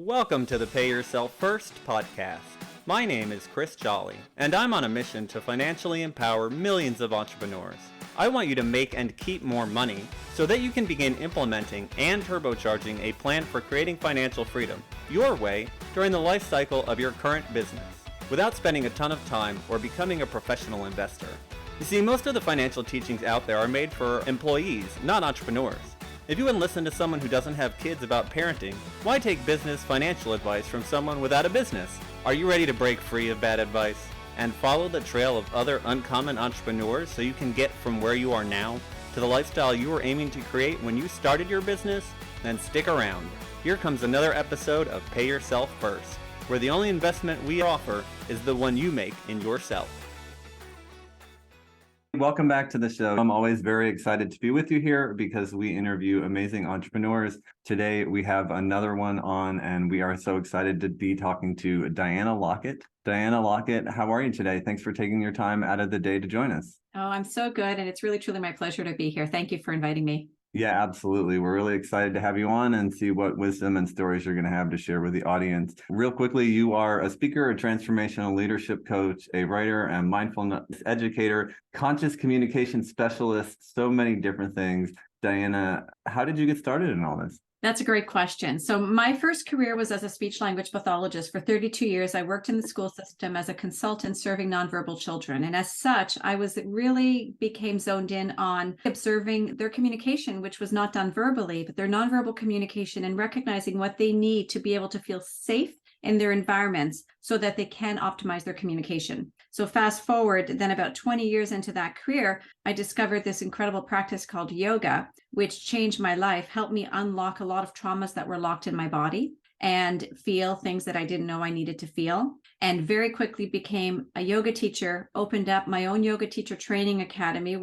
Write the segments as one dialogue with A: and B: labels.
A: Welcome to the Pay Yourself First podcast. My name is Chris Jolly, and I'm on a mission to financially empower millions of entrepreneurs. I want you to make and keep more money so that you can begin implementing and turbocharging a plan for creating financial freedom your way during the life cycle of your current business without spending a ton of time or becoming a professional investor. You see, most of the financial teachings out there are made for employees, not entrepreneurs. If you wouldn't listen to someone who doesn't have kids about parenting, why take business financial advice from someone without a business? Are you ready to break free of bad advice and follow the trail of other uncommon entrepreneurs so you can get from where you are now to the lifestyle you were aiming to create when you started your business? Then stick around. Here comes another episode of Pay Yourself First, where the only investment we offer is the one you make in yourself. Welcome back to the show. I'm always very excited to be with you here because we interview amazing entrepreneurs. Today, we have another one on, and we are so excited to be talking to Diana Lockett. Diana Lockett, how are you today? Thanks for taking your time out of the day to join us.
B: Oh, I'm so good. And it's really, truly my pleasure to be here. Thank you for inviting me.
A: Yeah, absolutely. We're really excited to have you on and see what wisdom and stories you're going to have to share with the audience. Real quickly, you are a speaker, a transformational leadership coach, a writer and mindfulness educator, conscious communication specialist, so many different things. Diana, how did you get started in all this?
B: That's a great question. So my first career was as a speech language pathologist. For 32 years, I worked in the school system as a consultant serving nonverbal children. And as such, I really became zoned in on observing their communication, which was not done verbally, but their nonverbal communication and recognizing what they need to be able to feel safe in their environments so that they can optimize their communication. So fast forward, then about 20 years into that career, I discovered this incredible practice called yoga, which changed my life, helped me unlock a lot of traumas that were locked in my body and feel things that I didn't know I needed to feel. And very quickly became a yoga teacher, opened up my own yoga teacher training academy,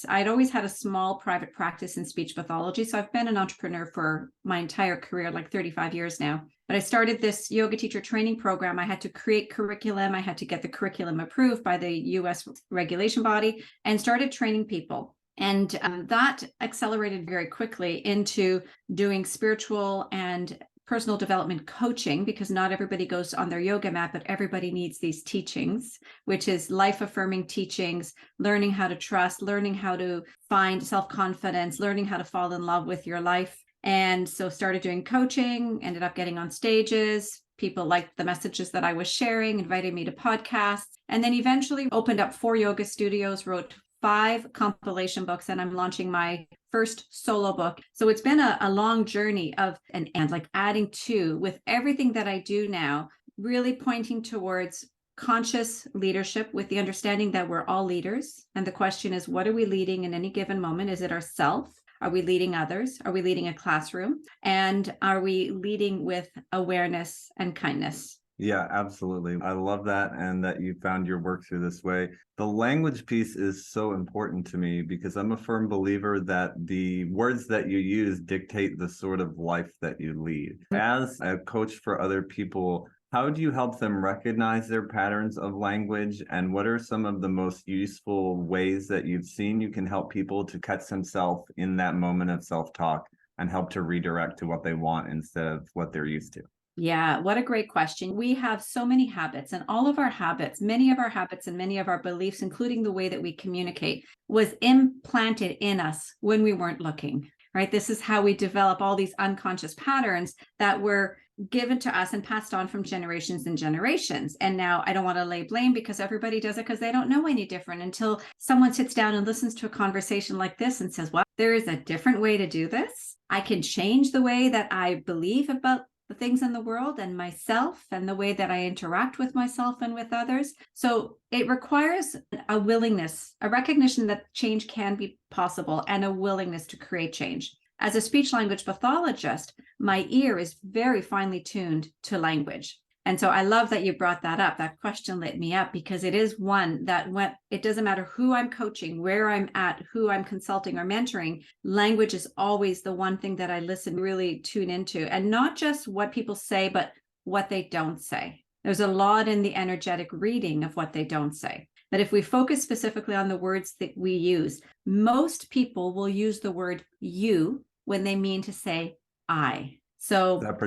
B: I'd always had a small private practice in speech pathology. So I've been an entrepreneur for my entire career, like 35 years now. But I started this yoga teacher training program. I had to create curriculum. I had to get the curriculum approved by the US regulation body and started training people. And that accelerated very quickly into doing spiritual and personal development coaching, because not everybody goes on their yoga mat, but everybody needs these teachings, which is life-affirming teachings, learning how to trust, learning how to find self-confidence, learning how to fall in love with your life. And so started doing coaching, ended up getting on stages. People liked the messages that I was sharing, invited me to podcasts, and then eventually opened up 4 yoga studios, wrote 5 compilation books, and I'm launching my first solo book. So it's been a long journey of and like adding to with everything that I do now, really pointing towards conscious leadership with the understanding that we're all leaders. And the question is, what are we leading in any given moment? Is it ourselves? Are we leading others? Are we leading a classroom? And are we leading with awareness and kindness?
A: Yeah, absolutely. I love that, and that you found your work through this way. The language piece is so important to me because I'm a firm believer that the words that you use dictate the sort of life that you lead. As a coach for other people, how do you help them recognize their patterns of language, and what are some of the most useful ways that you've seen you can help people to catch themselves in that moment of self-talk and help to redirect to what they want instead of what they're used to?
B: Yeah, what a great question. We have so many habits, and all of our habits, many of our habits and many of our beliefs, including the way that we communicate, was implanted in us when we weren't looking, right? This is how we develop all these unconscious patterns that were given to us and passed on from generations and generations. And now I don't want to lay blame because everybody does it because they don't know any different until someone sits down and listens to a conversation like this and says, well, there is a different way to do this. I can change the way that I believe about the things in the world and myself and the way that I interact with myself and with others. So it requires a willingness, a recognition that change can be possible, and a willingness to create change. As a speech language pathologist, my ear is very finely tuned to language. And so I love that you brought that up. That question lit me up because it is one that it doesn't matter who I'm coaching, where I'm at, who I'm consulting or mentoring, language is always the one thing that I really tune into. And not just what people say, but what they don't say. There's a lot in the energetic reading of what they don't say. But if we focus specifically on the words that we use, most people will use the word you when they mean to say I. So
A: that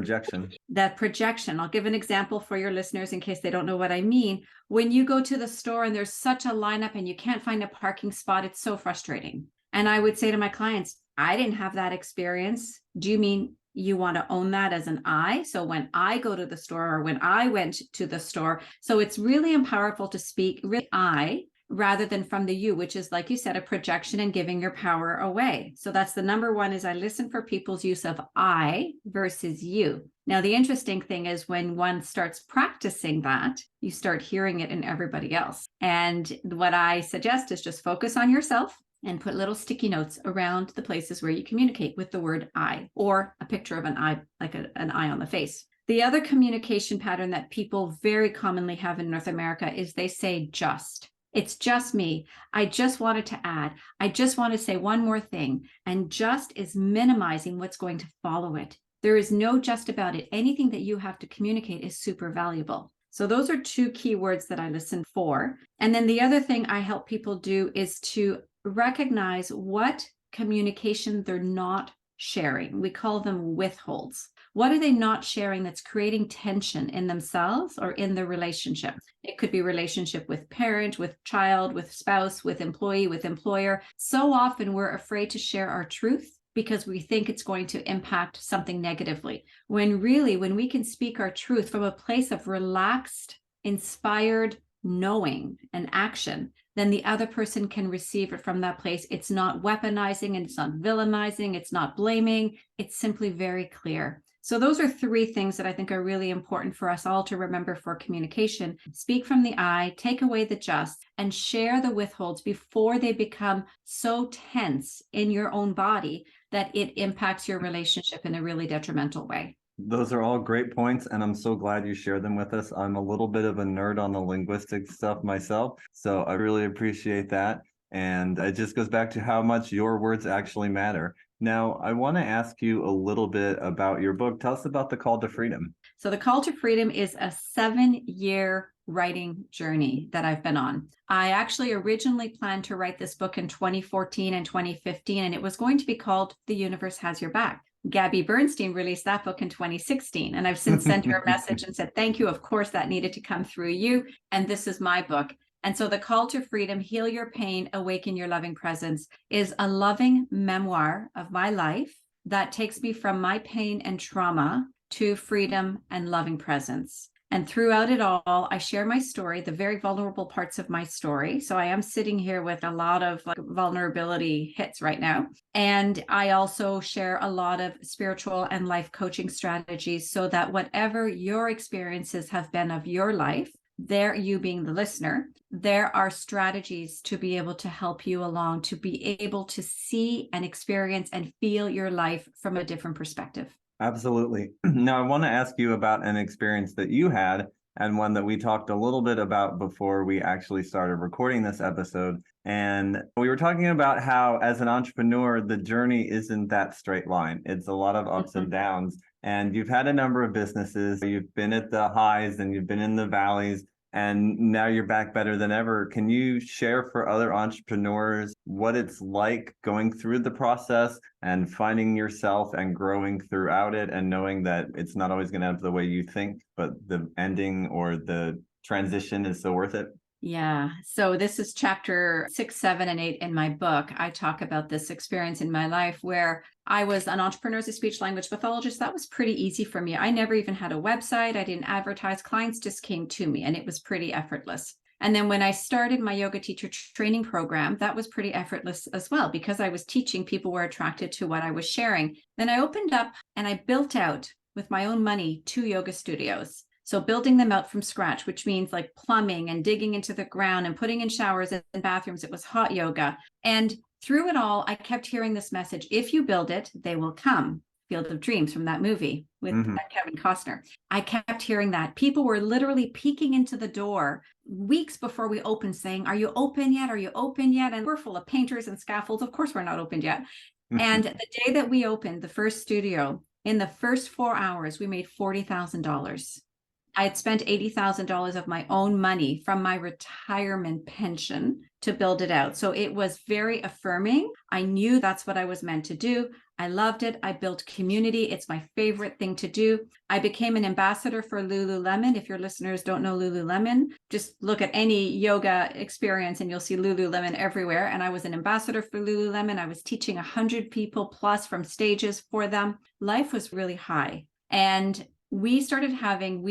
B: projection, I'll give an example for your listeners in case they don't know what I mean. When you go to the store and there's such a lineup and you can't find a parking spot, it's so frustrating. And I would say to my clients, I didn't have that experience. Do you mean you want to own that as an I? So when I go to the store or when I went to the store, so it's really powerful to speak really I rather than from the you, which is, like you said, a projection and giving your power away. So that's the number one, is I listen for people's use of I versus you. Now, the interesting thing is when one starts practicing that, you start hearing it in everybody else. And what I suggest is just focus on yourself and put little sticky notes around the places where you communicate with the word I, or a picture of an eye, like an eye on the face. The other communication pattern that people very commonly have in North America is they say just. It's just me. I just wanted to add. I just want to say one more thing. And just is minimizing what's going to follow it. There is no just about it. Anything that you have to communicate is super valuable. So those are two key words that I listen for. And then the other thing I help people do is to recognize what communication they're not sharing. We call them withholds. What are they not sharing that's creating tension in themselves or in the relationship? It could be relationship with parent, with child, with spouse, with employee, with employer. So often we're afraid to share our truth because we think it's going to impact something negatively. When really, when we can speak our truth from a place of relaxed, inspired knowing and action, then the other person can receive it from that place. It's not weaponizing and it's not villainizing. It's not blaming. It's simply very clear. So those are three things that I think are really important for us all to remember for communication. Speak from the I, take away the just, and share the withholds before they become so tense in your own body that it impacts your relationship in a really detrimental way.
A: Those are all great points, and I'm so glad you shared them with us. I'm a little bit of a nerd on the linguistic stuff myself, so I really appreciate that. And it just goes back to how much your words actually matter. Now, I want to ask you a little bit about your book. Tell us about The Call to Freedom.
B: So The Call to Freedom is a 7-year writing journey that I've been on. I actually originally planned to write this book in 2014 and 2015, and it was going to be called The Universe Has Your Back. Gabby Bernstein released that book in 2016, and I've since sent her a message and said, thank you. Of course, that needed to come through you, and this is my book. And so The Call to Freedom, Heal Your Pain, Awaken Your Loving Presence is a loving memoir of my life that takes me from my pain and trauma to freedom and loving presence. And throughout it all, I share my story, the very vulnerable parts of my story. So I am sitting here with a lot of vulnerability hits right now. And I also share a lot of spiritual and life coaching strategies so that whatever your experiences have been of your life, there, you being the listener, there are strategies to be able to help you along, to be able to see and experience and feel your life from a different perspective.
A: Absolutely. Now, I want to ask you about an experience that you had and one that we talked a little bit about before we actually started recording this episode. And we were talking about how, as an entrepreneur, the journey isn't that straight line. It's a lot of ups and downs. And you've had a number of businesses. You've been at the highs and you've been in the valleys. And now you're back better than ever. Can you share for other entrepreneurs what it's like going through the process and finding yourself and growing throughout it and knowing that it's not always going to have the way you think, but the ending or the transition is so worth it?
B: Yeah. So this is chapter 6, 7, and 8 in my book. I talk about this experience in my life where I was an entrepreneur as a speech language pathologist. That was pretty easy for me. I never even had a website. I didn't advertise. Clients just came to me and it was pretty effortless. And then when I started my yoga teacher training program, that was pretty effortless as well because I was teaching, people were attracted to what I was sharing. Then I opened up and I built out with my own money 2 yoga studios. So building them out from scratch, which means like plumbing and digging into the ground and putting in showers and bathrooms. It was hot yoga. And through it all, I kept hearing this message: if you build it, they will come. Field of Dreams from that movie with Kevin Costner. I kept hearing that. People were literally peeking into the door weeks before we opened saying, are you open yet? Are you open yet? And we're full of painters and scaffolds. Of course, we're not opened yet. And the day that we opened the first studio, in the first 4 hours, we made $40,000. I had spent $80,000 of my own money from my retirement pension to build it out. So it was very affirming. I knew that's what I was meant to do. I loved it. I built community. It's my favorite thing to do. I became an ambassador for Lululemon. If your listeners don't know Lululemon, just look at any yoga experience and you'll see Lululemon everywhere. And I was an ambassador for Lululemon. I was teaching 100 people plus from stages for them. Life was really high. And we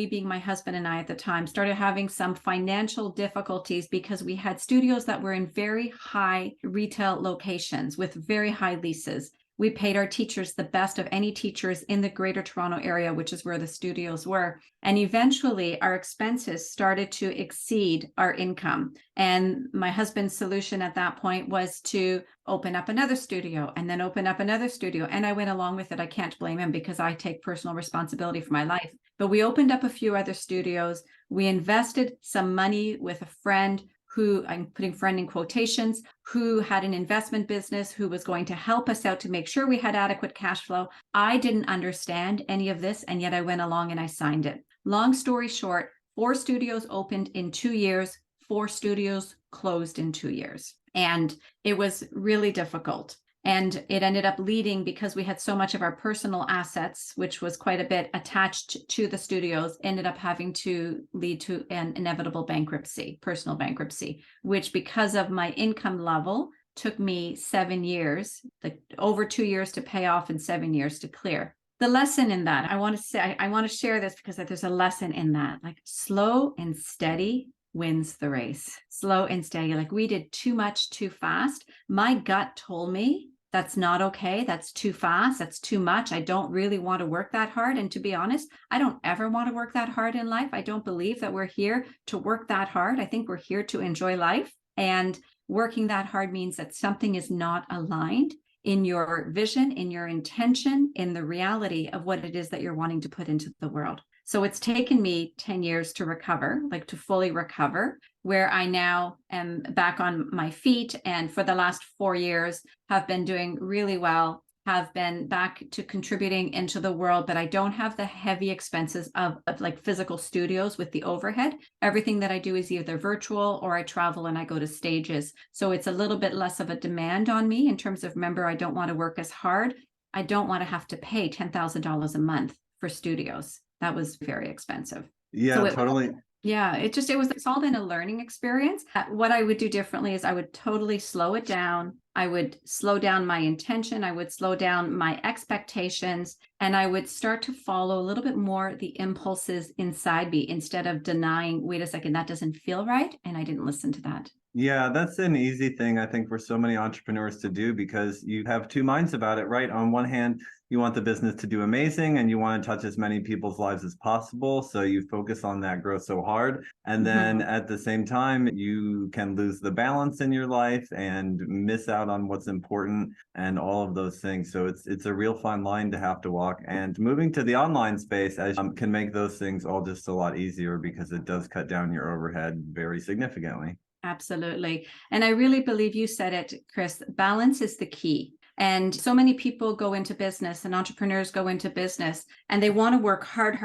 B: being my husband and I at the time, started having some financial difficulties because we had studios that were in very high retail locations with very high leases. We paid our teachers the best of any teachers in the Greater Toronto area, which is where the studios were. And eventually our expenses started to exceed our income. And my husband's solution at that point was to open up another studio and then open up another studio. And I went along with it. I can't blame him because I take personal responsibility for my life. But we opened up a few other studios. We invested some money with a friend who, I'm putting friend in quotations, who had an investment business, who was going to help us out to make sure we had adequate cash flow. I didn't understand any of this, and yet I went along and I signed it. Long story short, 4 studios opened in 2 years, 4 studios closed in 2 years. And it was really difficult. And it ended up leading, because we had so much of our personal assets, which was quite a bit attached to the studios, ended up having to lead to an inevitable bankruptcy, personal bankruptcy, which because of my income level took me 7 years, like over 2 years to pay off and 7 years to clear. The lesson in that, I want to share this because there's a lesson in that, like slow and steady wins the race. Slow and steady. Like we did too much too fast. My gut told me that's not okay. That's too fast. That's too much. I don't really want to work that hard. And to be honest, I don't ever want to work that hard in life. I don't believe that we're here to work that hard. I think we're here to enjoy life. And working that hard means that something is not aligned in your vision, in your intention, in the reality of what it is that you're wanting to put into the world. So it's taken me 10 years to recover, like to fully recover, where I now am back on my feet. And for the last 4 years have been doing really well, have been back to contributing into the world, but I don't have the heavy expenses of like physical studios with the overhead. Everything that I do is either virtual or I travel and I go to stages. So it's a little bit less of a demand on me in terms of, remember, I don't want to work as hard. I don't want to have to pay $10,000 a month for studios. That was very expensive.
A: Yeah,
B: so
A: totally.
B: Yeah, it's all been a learning experience. What I would do differently is I would totally slow it down. I would slow down my intention. I would slow down my expectations, and I would start to follow a little bit more the impulses inside me instead of denying, wait a second, that doesn't feel right. And I didn't listen to that.
A: Yeah, that's an easy thing, I think, for so many entrepreneurs to do, because you have two minds about it, right? On one hand, you want the business to do amazing and you want to touch as many people's lives as possible. So you focus on that growth so hard. And then at the same time, you can lose the balance in your life and miss out on what's important and all of those things. So it's a real fine line to have to walk. And moving to the online space can make those things all just a lot easier, because it does cut down your overhead very significantly.
B: Absolutely. And I really believe you said it, Chris, balance is the key. And so many people go into business and entrepreneurs go into business and they want to work hard,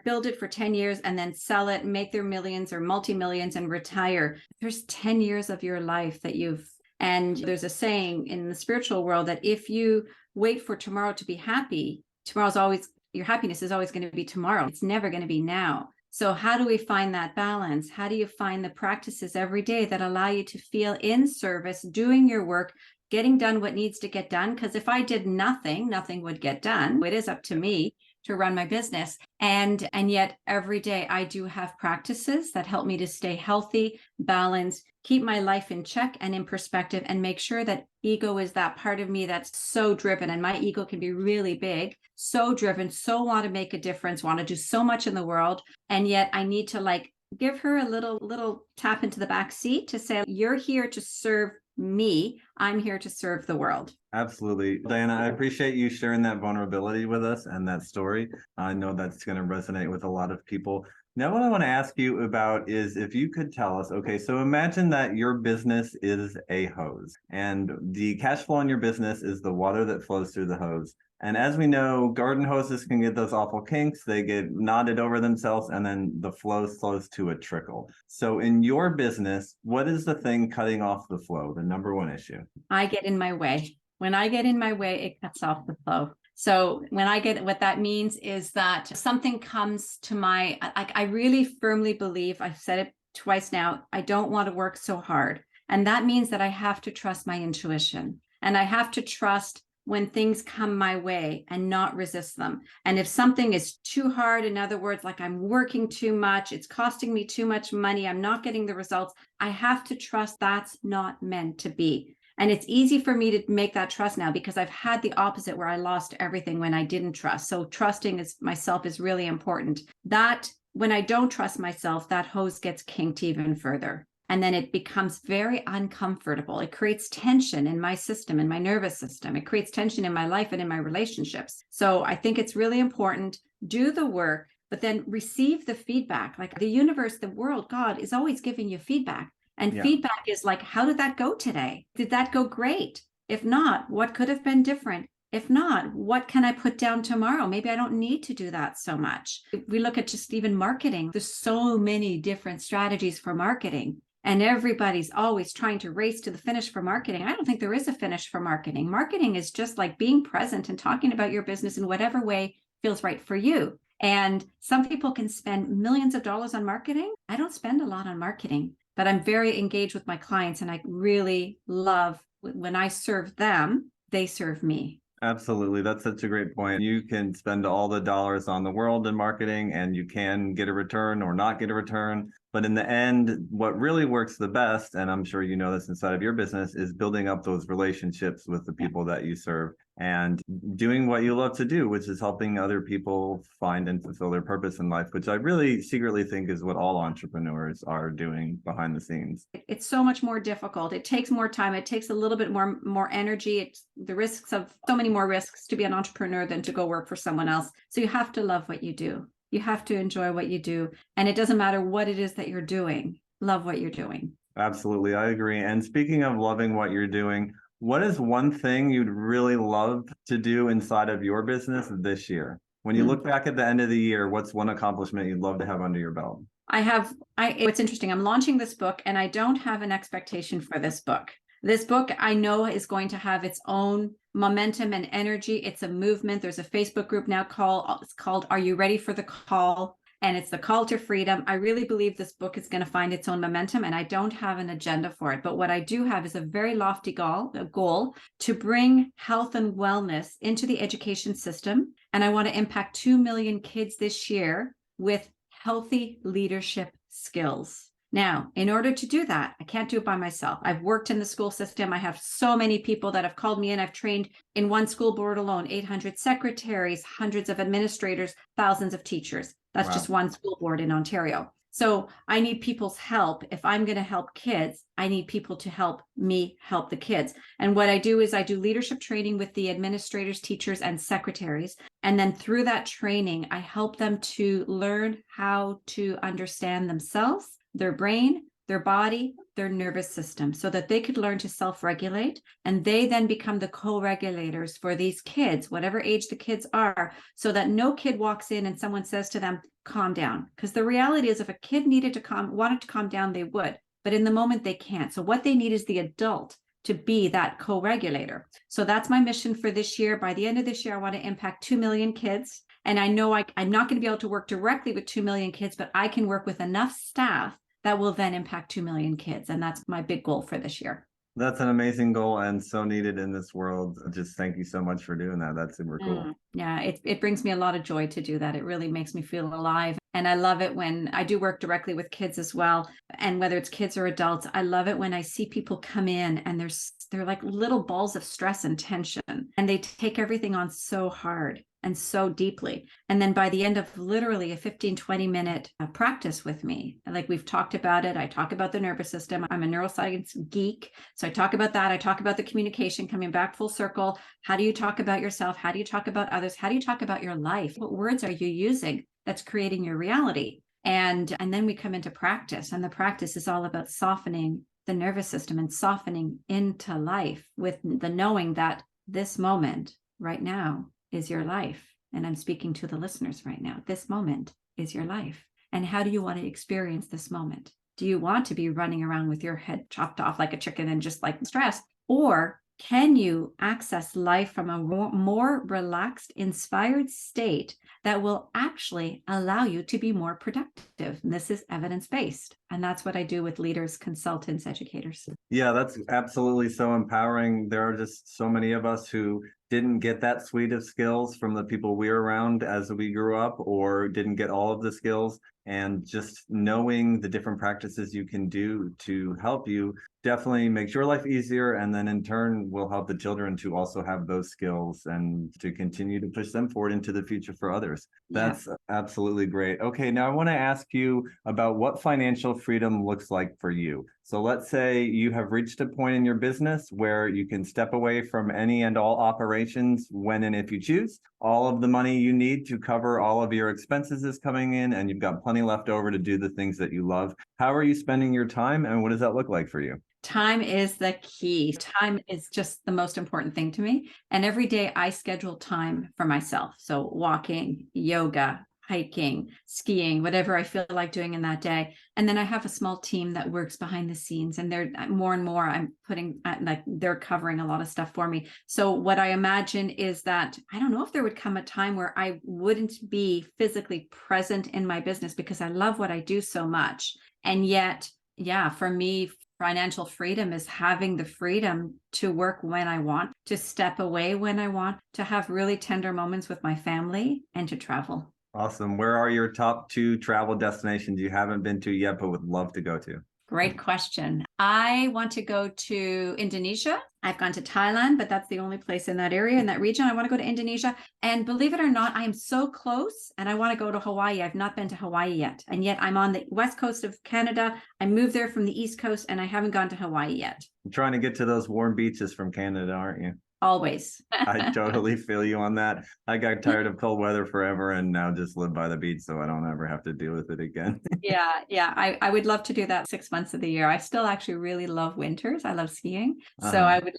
B: build it for 10 years and then sell it, make their millions or multi-millions and retire. There's 10 years of your life and there's a saying in the spiritual world that if you wait for tomorrow to be happy, your happiness is always going to be tomorrow. It's never going to be now. So how do we find that balance? How do you find the practices every day that allow you to feel in service, doing your work, getting done what needs to get done? Because if I did nothing, nothing would get done. It is up to me to run my business. And yet every day I do have practices that help me to stay healthy, balanced, keep my life in check and in perspective, and make sure that ego is that part of me that's so driven. And my ego can be really big, so driven, so want to make a difference, want to do so much in the world. And yet I need to give her a little tap into the back seat to say, you're here to serve me. I'm here to serve the world.
A: Absolutely. Diana, I appreciate you sharing that vulnerability with us and that story. I know that's going to resonate with a lot of people. Now, what I want to ask you about is if you could tell us, okay, so imagine that your business is a hose and the cash flow in your business is the water that flows through the hose. And as we know, garden hoses can get those awful kinks. They get knotted over themselves, and then the flow slows to a trickle. So in your business, what is the thing cutting off the flow, the number one issue?
B: I get in my way. When I get in my way, it cuts off the flow. So what that means is that something comes to I really firmly believe, I've said it twice now, I don't want to work so hard. And that means that I have to trust my intuition, and I have to trust when things come my way and not resist them. And if something is too hard, in other words, like I'm working too much, it's costing me too much money, I'm not getting the results, I have to trust that's not meant to be. And it's easy for me to make that trust now, because I've had the opposite where I lost everything when I didn't trust. So trusting myself is really important. That when I don't trust myself, that hose gets kinked even further. And then it becomes very uncomfortable. It creates tension in my system, in my nervous system. It creates tension in my life and in my relationships. So I think it's really important, do the work, but then receive the feedback. Like the universe, the world, God is always giving you feedback. And feedback is like, how did that go today? Did that go great? If not, what could have been different? If not, what can I put down tomorrow? Maybe I don't need to do that so much. If we look at just even marketing, there's so many different strategies for marketing. And everybody's always trying to race to the finish for marketing. I don't think there is a finish for marketing. Marketing is just like being present and talking about your business in whatever way feels right for you. And some people can spend millions of dollars on marketing. I don't spend a lot on marketing, but I'm very engaged with my clients. And I really love when I serve them, they serve me.
A: Absolutely. That's such a great point. You can spend all the dollars on the world in marketing and you can get a return or not get a return. But in the end, what really works the best, and I'm sure you know this inside of your business, is building up those relationships with the people that you serve and doing what you love to do, which is helping other people find and fulfill their purpose in life, which I really secretly think is what all entrepreneurs are doing behind the scenes.
B: It's so much more difficult. It takes more time. It takes a little bit more energy. It's the risks of so many more risks to be an entrepreneur than to go work for someone else. So you have to love what you do. You have to enjoy what you do. And it doesn't matter what it is that you're doing. Love what you're doing.
A: Absolutely. I agree. And speaking of loving what you're doing, what is one thing you'd really love to do inside of your business this year? When you look back at the end of the year, what's one accomplishment you'd love to have under your belt?
B: It's interesting. I'm launching this book and I don't have an expectation for this book. This book I know is going to have its own momentum and energy. It's a movement. There's a Facebook group now called Are You Ready for the Call? And it's the call to freedom. I really believe this book is going to find its own momentum, and I don't have an agenda for it. But what I do have is a very lofty goal to bring health and wellness into the education system. And I want to impact 2 million kids this year with healthy leadership skills. Now, in order to do that, I can't do it by myself. I've worked in the school system. I have so many people that have called me in. I've trained in one school board alone, 800 secretaries, hundreds of administrators, thousands of teachers. That's just one school board in Ontario. So I need people's help. If I'm going to help kids, I need people to help me help the kids. And what I do is I do leadership training with the administrators, teachers, and secretaries. And then through that training, I help them to learn how to understand themselves, their brain, their body, their nervous system, so that they could learn to self-regulate, and they then become the co-regulators for these kids, whatever age the kids are, so that no kid walks in and someone says to them, calm down. Because the reality is if a kid wanted to calm down, they would, but in the moment they can't. So what they need is the adult to be that co-regulator. So that's my mission for this year. By the end of this year, I want to impact 2 million kids. And I know I'm not going to be able to work directly with 2 million kids, but I can work with enough staff that will then impact 2 million kids. And that's my big goal for this year.
A: That's an amazing goal and so needed in this world. Just thank you so much for doing that. That's super cool.
B: Yeah, it brings me a lot of joy to do that. It really makes me feel alive. And I love it when I do work directly with kids as well. And whether it's kids or adults, I love it when I see people come in and they're like little balls of stress and tension, and they take everything on so hard and so deeply. And then by the end of literally a 15-20 minute practice with me, like we've talked about it, I talk about the nervous system. I'm a neuroscience geek. So I talk about that. I talk about the communication, coming back full circle. How do you talk about yourself? How do you talk about others? How do you talk about your life? What words are you using that's creating your reality? And then we come into practice, and the practice is all about softening the nervous system and softening into life with the knowing that this moment right now is your life. And I'm speaking to the listeners right now. This moment is your life. And how do you want to experience this moment? Do you want to be running around with your head chopped off like a chicken and just like stressed? Or can you access life from a more relaxed, inspired state that will actually allow you to be more productive? And this is evidence-based. And that's what I do with leaders, consultants, educators.
A: Yeah, that's absolutely so empowering. There are just so many of us who didn't get that suite of skills from the people we were around as we grew up, or didn't get all of the skills. And just knowing the different practices you can do to help you definitely makes your life easier, and then in turn will help the children to also have those skills and to continue to push them forward into the future for others. That's absolutely great. Okay, now I want to ask you about what financial freedom looks like for you. So let's say you have reached a point in your business where you can step away from any and all operations when and if you choose. All of the money you need to cover all of your expenses is coming in, and you've got plenty left over to do the things that you love. How are you spending your time, and what does that look like for you?
B: Time is the key. Time is just the most important thing to me. And every day I schedule time for myself. So walking, yoga, hiking, skiing, whatever I feel like doing in that day. And then I have a small team that works behind the scenes, and they're more and more I'm putting like they're covering a lot of stuff for me. So what I imagine is that I don't know if there would come a time where I wouldn't be physically present in my business because I love what I do so much. And yet, yeah, for me, financial freedom is having the freedom to work when I want, to step away when I want, to have really tender moments with my family, and to travel.
A: Awesome. Where are your top 2 travel destinations you haven't been to yet, but would love to go to?
B: Great question. I want to go to Indonesia. I've gone to Thailand, but that's the only place in that area, in that region. I want to go to Indonesia. And believe it or not, I am so close, and I want to go to Hawaii. I've not been to Hawaii yet. And yet I'm on the west coast of Canada. I moved there from the east coast, and I haven't gone to Hawaii yet.
A: You're trying to get to those warm beaches from Canada, aren't you?
B: Always.
A: I totally feel you on that. I got tired of cold weather forever and now just live by the beach, so I don't ever have to deal with it again.
B: Yeah. I would love to do that 6 months of the year. I still actually really love winters. I love skiing. So I would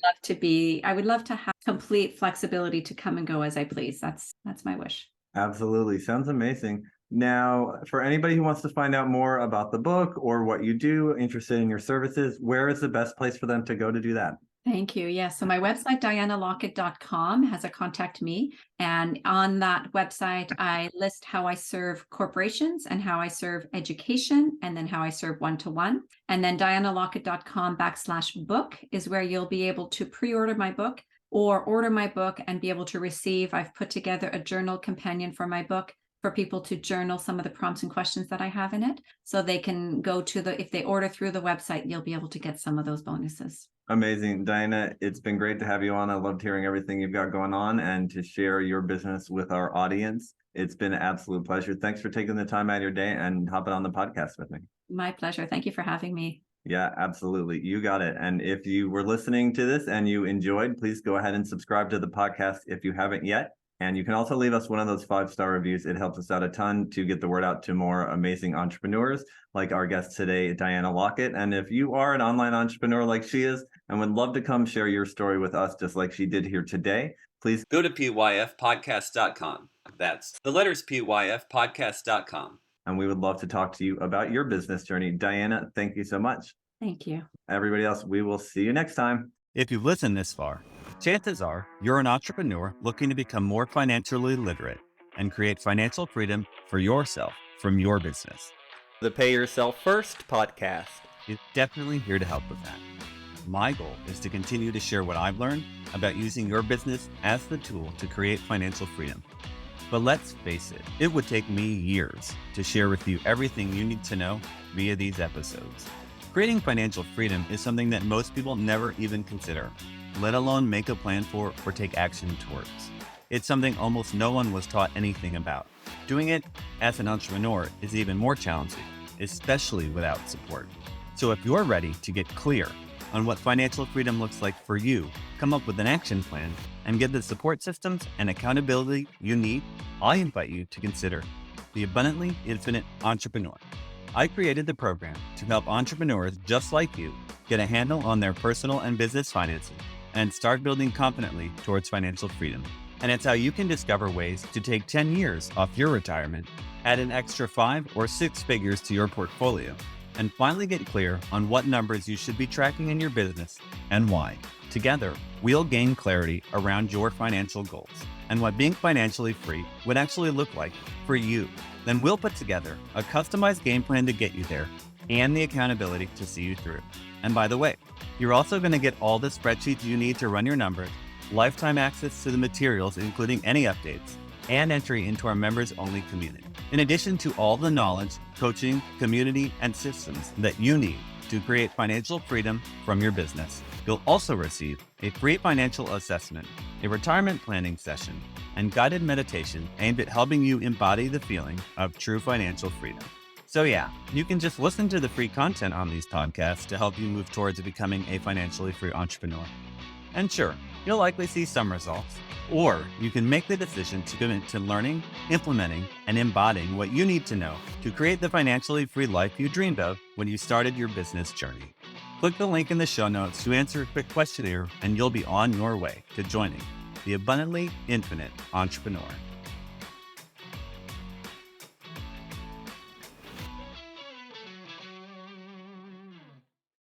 B: love to have complete flexibility to come and go as I please. That's my wish.
A: Absolutely. Sounds amazing. Now, for anybody who wants to find out more about the book or what you do, interested in your services, where is the best place for them to go to do that?
B: Thank you. Yeah. So my website, dianalockett.com, has a contact me. And on that website, I list how I serve corporations and how I serve education, and then how I serve one-to-one. And then dianalockett.com/book is where you'll be able to pre-order my book or order my book and be able to receive. I've put together a journal companion for my book for people to journal some of the prompts and questions that I have in it. So they can go to if they order through the website, you'll be able to get some of those bonuses.
A: Amazing. Diana, it's been great to have you on. I loved hearing everything you've got going on and to share your business with our audience. It's been an absolute pleasure. Thanks for taking the time out of your day and hopping on the podcast with me.
B: My pleasure. Thank you for having me.
A: Yeah, absolutely. You got it. And if you were listening to this and you enjoyed, please go ahead and subscribe to the podcast if you haven't yet. And you can also leave us one of those 5-star reviews. It helps us out a ton to get the word out to more amazing entrepreneurs like our guest today, Diana Lockett. And if you are an online entrepreneur like she is and would love to come share your story with us, just like she did here today, please go to pyfpodcast.com. That's the letters pyfpodcast.com. And we would love to talk to you about your business journey. Diana, thank you so much.
B: Thank you.
A: Everybody else, we will see you next time. If you've listened this far, chances are you're an entrepreneur looking to become more financially literate and create financial freedom for yourself from your business. The Pay Yourself First podcast is definitely here to help with that. My goal is to continue to share what I've learned about using your business as the tool to create financial freedom. But let's face it, it would take me years to share with you everything you need to know via these episodes. Creating financial freedom is something that most people never even consider, let alone make a plan for or take action towards. It's something almost no one was taught anything about. Doing it as an entrepreneur is even more challenging, especially without support. So if you're ready to get clear on what financial freedom looks like for you, come up with an action plan, and get the support systems and accountability you need, I invite you to consider the Abundantly Infinite Entrepreneur. I created the program to help entrepreneurs just like you get a handle on their personal and business finances and start building confidently towards financial freedom.
C: And it's how you can discover ways to take 10 years off your retirement, add an extra 5 or 6 figures to your portfolio, and finally get clear on what numbers you should be tracking in your business and why. Together, we'll gain clarity around your financial goals and what being financially free would actually look like for you. Then we'll put together a customized game plan to get you there and the accountability to see you through. And by the way, you're also going to get all the spreadsheets you need to run your numbers, lifetime access to the materials, including any updates, and entry into our members-only community. In addition to all the knowledge, coaching, community, and systems that you need to create financial freedom from your business, you'll also receive a free financial assessment, a retirement planning session, and guided meditation aimed at helping you embody the feeling of true financial freedom. So yeah, you can just listen to the free content on these podcasts to help you move towards becoming a financially free entrepreneur. And sure, you'll likely see some results, or you can make the decision to commit to learning, implementing, and embodying what you need to know to create the financially free life you dreamed of when you started your business journey. Click the link in the show notes to answer a quick questionnaire, and you'll be on your way to joining the abundantly infinite entrepreneur.